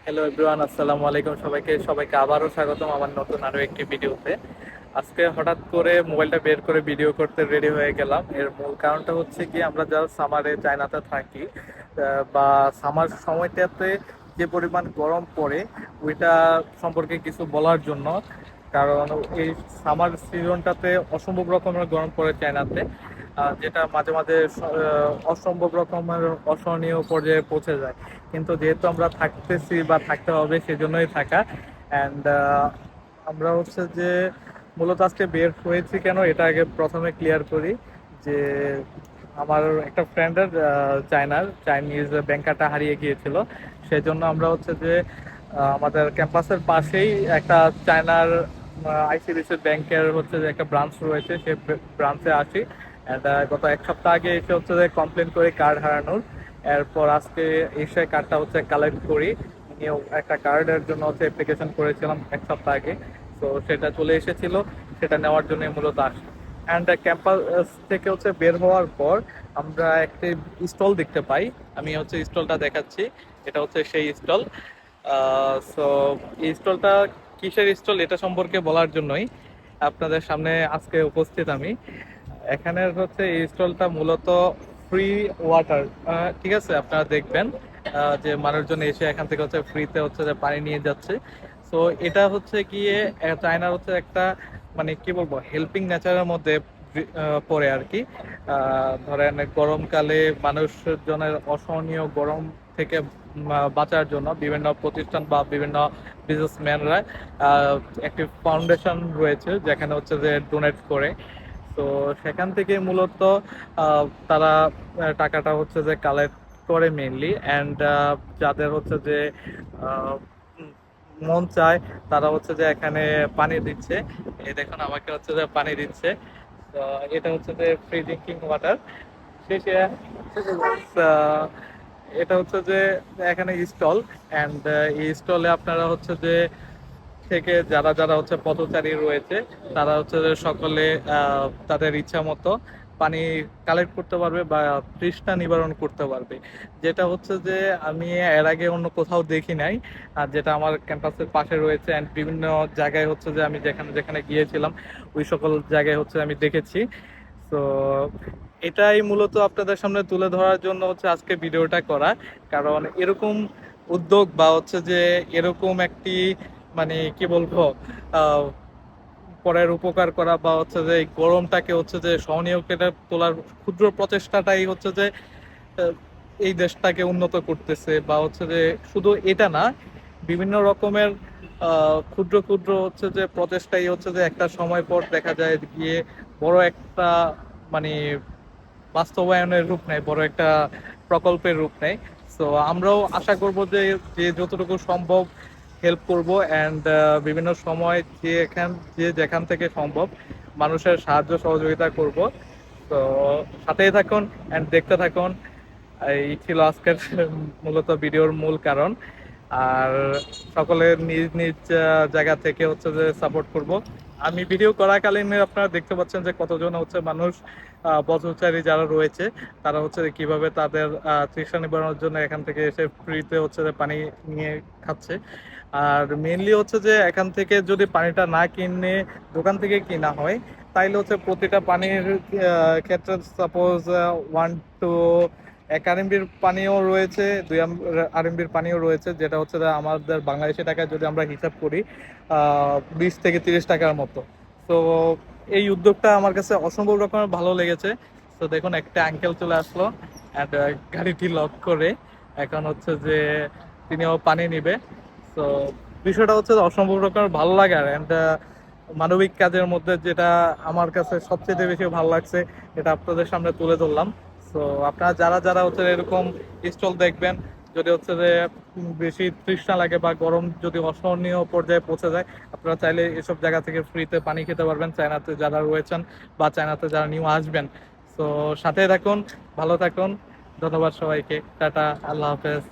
Hello everyone, আসসালামু আলাইকুম। সবাইকে আবারও স্বাগতম আমার নতুন আরো একটি ভিডিওতে। আজকে হঠাৎ করে মোবাইলটা বের করে ভিডিও করতে রেডি হয়ে গেলাম। এর মূল কারণটা হচ্ছে কি, আমরা যারা সামারে চায়নাতে থাকি বা সামার সময়টাতে যে পরিমাণ গরম পড়ে ওইটা সম্পর্কে কিছু বলার জন্য। কারণ এই সামার সিজনটাতে অসম্ভব রকমের গরম পড়ে চায়নাতে, যেটা মাঝে মাঝে অসম্ভব রকমের অসহনীয় পর্যায়ে পৌঁছে যায়। কিন্তু যেহেতু আমরা থাকতেছি বা থাকতে হবে, সেজন্যই থাকা। অ্যান্ড আমরা হচ্ছে যে মূলত আজকে বের হয়েছি কেন, এটা আগে প্রথমে ক্লিয়ার করি। যে আমার একটা ফ্রেন্ডের চাইনিজ ব্যাংক কার্ডটা হারিয়ে গিয়েছিল। সেজন্য আমরা হচ্ছে যে আমাদের ক্যাম্পাসের পাশেই একটা চায়নার আইসিবিসি ব্যাংকের হচ্ছে যে একটা ব্রাঞ্চ রয়েছে, সেই ব্রাঞ্চে আসি। অ্যান্ড গত এক সপ্তাহ আগে এসে হচ্ছে যে কমপ্লেন করি কার্ড হারানোর। এরপর আজকে এসে কার্ডটা হচ্ছে কালেক্ট করি। নিয়েও একটা কার্ডের জন্য হচ্ছে অ্যাপ্লিকেশন করেছিলাম এক সপ্তাহ আগে। তো সেটা চলে এসেছিল, সেটা নেওয়ার জন্য মূলত আসি। অ্যান্ড ক্যাম্পাস থেকে হচ্ছে বের হওয়ার পর আমরা একটি স্টল দেখতে পাই। আমি হচ্ছে স্টলটা দেখাচ্ছি। এটা হচ্ছে সেই স্টল। সো এই স্টলটা কিসের স্টল এটা সম্পর্কে বলার জন্যই আপনাদের সামনে আজকে উপস্থিত আমি। এখানের হচ্ছে এই স্টলটা মূলত ফ্রি ওয়াটার। ঠিক আছে, আপনারা দেখবেন যে মানুষজন এসে এখান থেকে হচ্ছে ফ্রিতে হচ্ছে যে পানি নিয়ে যাচ্ছে। সো এটা হচ্ছে গিয়ে চায়নার হচ্ছে একটা, মানে কি বলবো, হেল্পিং নেচারের মধ্যে পড়ে আর কি। ধরেন গরমকালে মানুষজনের অসহনীয় গরম থেকে বাঁচার জন্য বিভিন্ন প্রতিষ্ঠান বা বিভিন্ন বিজনেসম্যানরা একটি ফাউন্ডেশন রয়েছে, যেখানে হচ্ছে যে ডোনেট করে। তো সেখান থেকে মূলত তারা টাকাটা হচ্ছে যে কালেক্ট করে মেইনলি। অ্যান্ড যাদের হচ্ছে যে আহ, উম, মন চায় তারা হচ্ছে যে এখানে পানি দিচ্ছে। এই দেখুন, আমাকে হচ্ছে যে পানি দিচ্ছে। তো এটা হচ্ছে যে ফ্রি ড্রিঙ্কিং ওয়াটার। শেষে আহ, এটা হচ্ছে যে এখানে স্টল। অ্যান্ড এই স্টলে আপনারা হচ্ছে যে থেকে যারা যারা হচ্ছে পথচারী রয়েছে, তারা হচ্ছে যে সকলে তাদের ইচ্ছা মতো পানি কালেক্ট করতে পারবে বা তৃষ্ণা নিবারণ করতে পারবে। যেটা হচ্ছে যে আমি এর আগে অন্য কোথাও দেখি নাই। আর যেটা আমার ক্যাম্পাসের পাশে রয়েছে, অ্যান্ড বিভিন্ন জায়গায় হচ্ছে যে আমি যেখানে যেখানে গিয়েছিলাম ওই সকল জায়গায় হচ্ছে আমি দেখেছি। তো এটাই মূলত আপনাদের সামনে তুলে ধরার জন্য হচ্ছে আজকে ভিডিওটা করা। কারণ এরকম উদ্যোগ বা হচ্ছে যে এরকম একটি, মানে কি বলবো, আহ পরের উপকার করা বা হচ্ছে যে এই গরমটাকে হচ্ছে যে সহনীয় করে তোলার ক্ষুদ্র প্রচেষ্টাটাই হচ্ছে যে আহ, এই দেশটাকে উন্নত করতেছে। বা হচ্ছে যে শুধু এটা না, বিভিন্ন রকমের ক্ষুদ্র ক্ষুদ্র হচ্ছে যে প্রচেষ্টাই হচ্ছে যে একটা সময় পর দেখা যায় গিয়ে বড় একটা, মানে বাস্তবায়নের রূপ নেয়, বড় একটা প্রকল্পের রূপ নেয়। তো আমরাও আশা করব যে যে যতটুকু সম্ভব হেল্প করব। অ্যান্ড বিভিন্ন সময় যে যেখান থেকে সম্ভব মানুষের সাহায্য সহযোগিতা করব। তো সাথেই থাকুন অ্যান্ড দেখতে থাকুন। এই ছিল আজকের মূলত ভিডিওর মূল কারণ। আর সকলের নিজ নিজ জায়গা থেকে হচ্ছে যে সাপোর্ট করব। আমি ভিডিও করাকালীন আপনারা দেখতে পাচ্ছেন যে কতজন হচ্ছে মানুষ, পথচারী যারা রয়েছে, তারা হচ্ছে যে কিভাবে তাদের তৃষ্ণা নিবারণের জন্য এখান থেকে এসে ফ্রিতে হচ্ছে যে পানি নিয়ে খাচ্ছে। আর মেইনলি হচ্ছে যে এখান থেকে যদি পানিটা না কিনে দোকান থেকে কিনা হয়, তাইলে হচ্ছে প্রতিটা পানির ক্ষেত্রে সাপোজ 1 to 1 RMB পানিও রয়েছে, 2 RMB পানিও রয়েছে, যেটা হচ্ছে যে আমাদের বাংলাদেশি টাকায় যদি আমরা হিসাব করি 20 থেকে 30 টাকার মতো। তো এই উদ্যোগটা আমার কাছে অসম্ভব রকমের ভালো লেগেছে। তো দেখুন, একটা আঙ্কেল চলে আসলো অ্যান্ড গাড়িটি লক করে এখন হচ্ছে যে তিনিও পানি নিবে। তো বিষয়টা হচ্ছে যে অসম্ভব রকমের ভালো লাগার। অ্যান্ড মানবিক কাজের মধ্যে যেটা আমার কাছে সবচেয়ে বেশি ভালো লাগছে, এটা আপনাদের সামনে তুলে ধরলাম। তো আপনারা যারা যারা হচ্ছে এরকম স্টল দেখবেন, যদি হচ্ছে যে বেশি তৃষ্ণা লাগে বা গরম যদি অসহনীয় পর্যায়ে পৌঁছে যায়, আপনারা চাইলে এসব জায়গা থেকে ফ্রিতে পানি খেতে পারবেন, চায়নাতে যারা রয়েছেন বা চায়নাতে যারা নিউ আসবেন। তো সাথে থাকুন, ভালো থাকুন। ধন্যবাদ সবাইকে। টাটা, আল্লাহ হাফেজ।